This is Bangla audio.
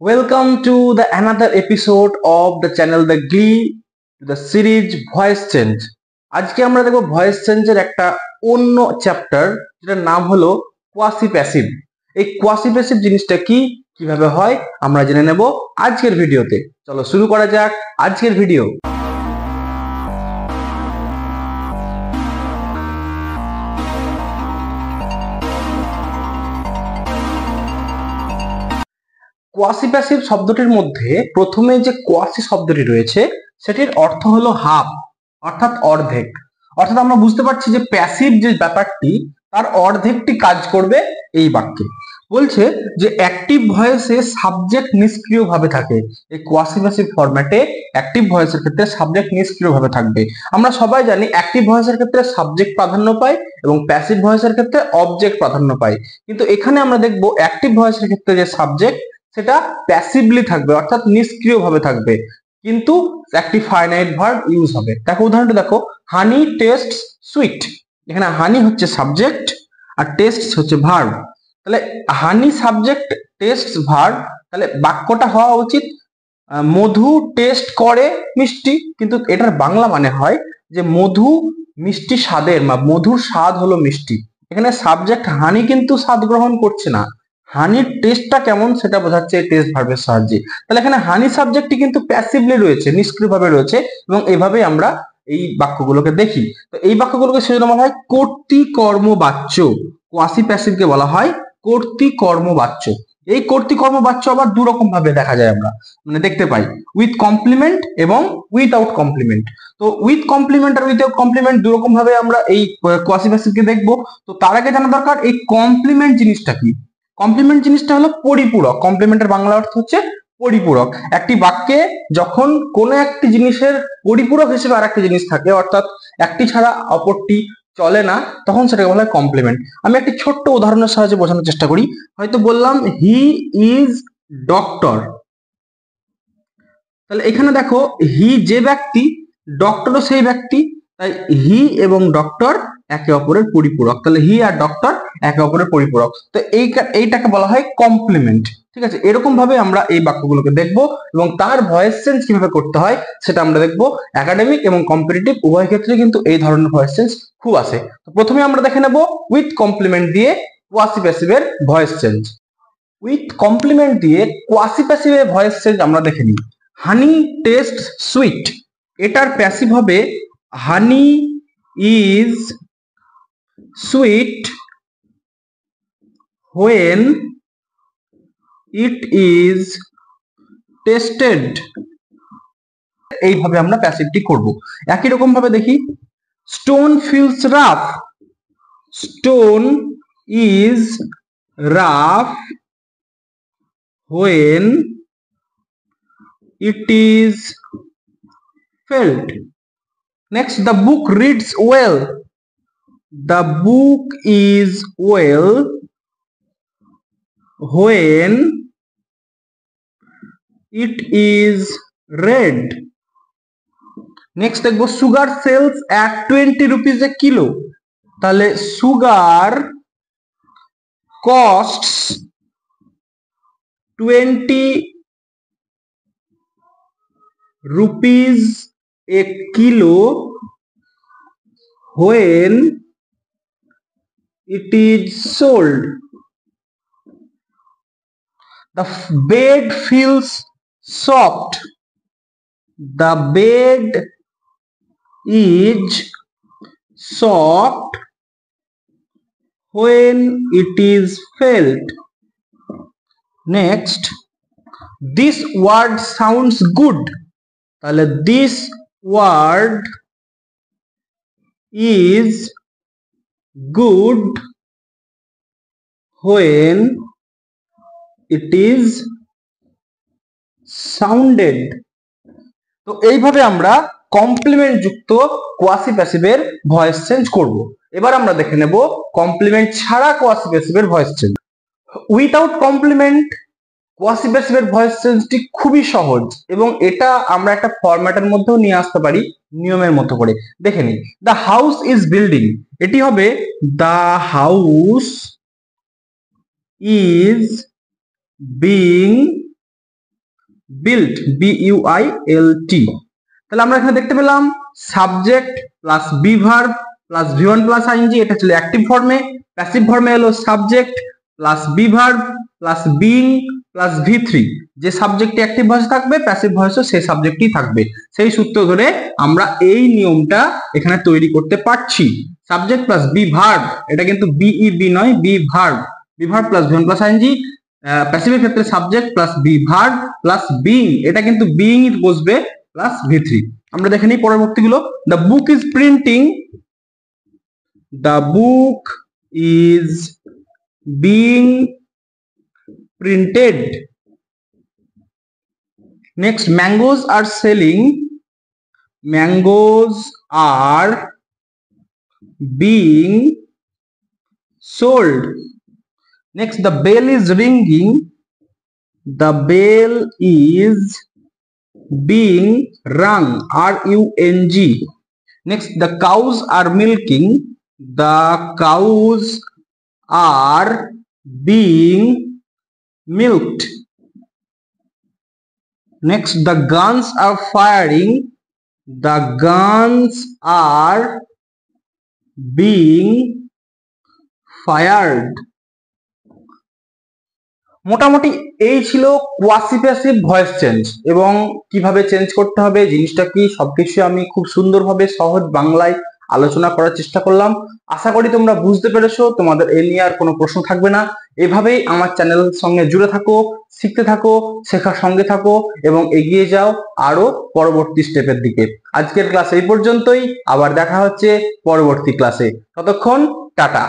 Welcome to the another episode of the channel The Glee, the series Voice Change. আজকে আমরা দেখব ভয়েস চেঞ্জের একটা অন্য চ্যাপ্টার, যেটার নাম হলো কোয়াসি প্যাসিভ। এই কোয়াসি প্যাসিভ জিনিসটা কি, কিভাবে হয় আমরা জেনে নেব আজকের ভিডিওতে। চলো শুরু করা যাক আজকের ভিডিও। কোয়াসি প্যাসিভ শব্দটির মধ্যে প্রথমে যে কোয়াসি শব্দটি রয়েছে সেটির অর্থ হলো হাফ, অর্থাৎ অর্ধেক। অর্থাৎ আমরা বুঝতে পারছি যে প্যাসিভ যে ব্যাপারটি তার অর্ধেকটি কাজ করবে এই বাক্যে। বলছে যে অ্যাক্টিভ ভয়েসে সাবজেক্ট নিষ্ক্রিয় ভাবে থাকে। এই কোয়াসি প্যাসিভ ফরম্যাটে অ্যাক্টিভ ভয়েসের ক্ষেত্রে সাবজেক্ট নিষ্ক্রিয় ভাবে থাকবে। আমরা সবাই জানি অ্যাক্টিভ ভয়েসের ক্ষেত্রে সাবজেক্ট প্রাধান্য পায় এবং প্যাসিভ ভয়েসের ক্ষেত্রে অবজেক্ট প্রাধান্য পায়। কিন্তু এখানে আমরা দেখব অ্যাক্টিভ ভয়েসের ক্ষেত্রে যে সাবজেক্ট সেটা প্যাসিভলি থাকবে, অর্থাৎ নিষ্ক্রিয় ভাবে থাকবে, কিন্তু একটি ফাইনাইট ভার্ব ইউজ হবে। দেখো উদাহরণটা দেখো, হানি টেস্টস সুইট। এখানে হানি হচ্ছে সাবজেক্ট আর টেস্টস হচ্ছে ভার্ব। তাহলে হানি সাবজেক্ট, টেস্টস ভার্ব, তাহলে বাক্যটা হওয়া উচিত মধু টেস্ট করে মিষ্টি, কিন্তু এটার বাংলা মানে হয় যে মধু মিষ্টি স্বাদের, বা মধুর স্বাদ হলো মিষ্টি। এখানে সাবজেক্ট হানি কিন্তু স্বাদ গ্রহণ করছে না, হানির টেস্টটা কেমন সেটা বোঝাচ্ছে এই টেস্ট ভার্বের সাহায্যে। তাহলে এখানে হানি সাবজেক্টটি কিন্তু প্যাসিভলি রয়েছে, নিষ্ক্রিয়ভাবে রয়েছে, এবং এইভাবেই আমরা এই বাক্যগুলোকে দেখি। তো এই বাক্যগুলোকে সেজন্য বলা হয় কর্তৃকর্মবাচ্য। কোয়াসি প্যাসিভকে বলা হয় কর্তৃকর্মবাচ্য। এই কর্তৃকর্মবাচ্য আবার দু রকম ভাবে দেখা যায়, আমরা মানে দেখতে পাই, উইথ কমপ্লিমেন্ট এবং উইথআউট কমপ্লিমেন্ট। তো উইথ কমপ্লিমেন্ট আর উইথআউট কমপ্লিমেন্ট দু রকম ভাবে আমরা এই কোয়াসি প্যাসিভকে দেখবো। তো তার আগে জানা দরকার এই কমপ্লিমেন্ট জিনিসটা কি। কমপ্লিমেন্ট জিনিসটা হলো পরিপূরক। কমপ্লিমেন্টের বাংলা অর্থ হচ্ছে পরিপূরক। একটি বাক্যে যখন কোনো একটি জিনিসের পরিপূরক হিসেবে আর একটি জিনিস থাকে, অর্থাৎ একটি ছাড়া অপরটি চলে না, তখন সেটাকে বলা হয় কমপ্লিমেন্ট। আমি একটি ছোট্ট উদাহরণের সাহায্যে বোঝানোর চেষ্টা করি। হয়তো বললাম হি ইজ ডক্টর। তাহলে এখানে দেখো হি যে ব্যক্তি, ডক্টরও সেই ব্যক্তি, তাই হি এবং ডক্টর একে অপরের পরিপূরক। তাহলে হি আর ডক্টর একে অপরের পরিপূরক। তো এইটাকে বলা হয় কমপ্লিমেন্ট। ঠিক আছে, এরকম ভাবে আমরা এই বাক্যগুলোকে দেখবো এবং তার ভয়েস চেঞ্জ কিভাবে করতে হয় সেটা আমরা দেখবো। একাডেমিক এবং কম্পিটিটিভ উভয় ক্ষেত্রে কিন্তু এই ধরনের ভয়েস চেঞ্জ খুব আসে। তো প্রথমে আমরা দেখে নেব উইথ কমপ্লিমেন্ট দিয়ে কোয়াসি প্যাসিভের ভয়েস চেঞ্জ। উইথ কমপ্লিমেন্ট দিয়ে কোয়াসি প্যাসিভের ভয়েস চেঞ্জ আমরা দেখে নিই। হানি টেস্ট সুইট, এটার প্যাসিভ হবে honey is sweet when it is tasted। এইভাবে আমরা প্যাসিভটি করব। একই রকম ভাবে দেখি, stone feels rough. Stone is rough when it is felt। Next, the book reads well। The book is well when it is read। Next দেখবো, sugar sells at 20 rupees a kilo। তাহলে sugar costs 20 rupees a kilo when it is sold। The bed feels soft। The bed is soft when it is felt। Next, this word sounds good। তাহলে this word is good when it is sounded। তো এইভাবে আমরা কমপ্লিমেন্ট যুক্ত কোয়াসি প্যাসিভের ভয়েস চেঞ্জ করব। এবার আমরা দেখে নেব কমপ্লিমেন্ট ছাড়া কোয়াসি প্যাসিভের voice change. Without complement quasi প্যাসিভের ভয়েস চেঞ্জটি খুবই সহজ, এবং এটা আমরা একটা ফরম্যাটের মধ্যেও নিয়ে আসতে পারি নিয়মের মতো করে। দেখে নিই, দ্য হাউস ইজ বিল্ডিং। এটি হবে the house is being built, B U I L T. তাহলে আমরা এখানে দেখতে পেলাম subject plus be verb plus V one plus I N G, এটা ছিল অ্যাক্টিভ ফর্মে। প্যাসিভ ফর্মে এলো subject plus be verb plus being plus ভি3। যে সাবজেক্টটি অ্যাক্টিভ ভয়েসে থাকবে প্যাসিভ ভয়েসও সেই সাবজেক্টই থাকবে। সেই সূত্র ধরে আমরা এই নিয়মটা এখানে তৈরি করতে পারছি। সাবজেক্ট প্লাস বি ভার্ব, এটা কিন্তু বিই নয়, be verb, be verb plus V one plus I N G. প্যাসিভের ক্ষেত্রে subject plus be verb plus being, এটা কিন্তু বিং বসবে প্লাস ভি3। আমরা দেখে নিই পরবর্তীগুলো। The book is printing, the book is being printed. Next, mangoes are selling, mangoes are being sold. Next, the bell is ringing, the bell is being rung, R-U-N-G. Next, the cows are milking, the cows are being milked. Next, the guns are firing, the guns are being fired. মোটামুটি এই ছিল কোয়াসি প্যাসিভ ভয়েস চেঞ্জ, এবং কিভাবে চেঞ্জ করতে হবে জিনিসটা কি সবকিছু আমি খুব সুন্দরভাবে সহজ বাংলায় আলোচনা করার চেষ্টা করলাম। আশা করি তোমরা বুঝতে পেরেছো, তোমাদের এ নিয়ে আর কোনো প্রশ্ন থাকবে না। এভাবেই আমার চ্যানেলের সঙ্গে জুড়ে থাকো, শিখতে থাকো, শেখার সঙ্গে থাকো এবং এগিয়ে যাও আরো পরবর্তী স্টেপের দিকে। আজকের ক্লাস এই পর্যন্তই, আবার দেখা হচ্ছে পরবর্তী ক্লাসে। ততক্ষণ টাটা।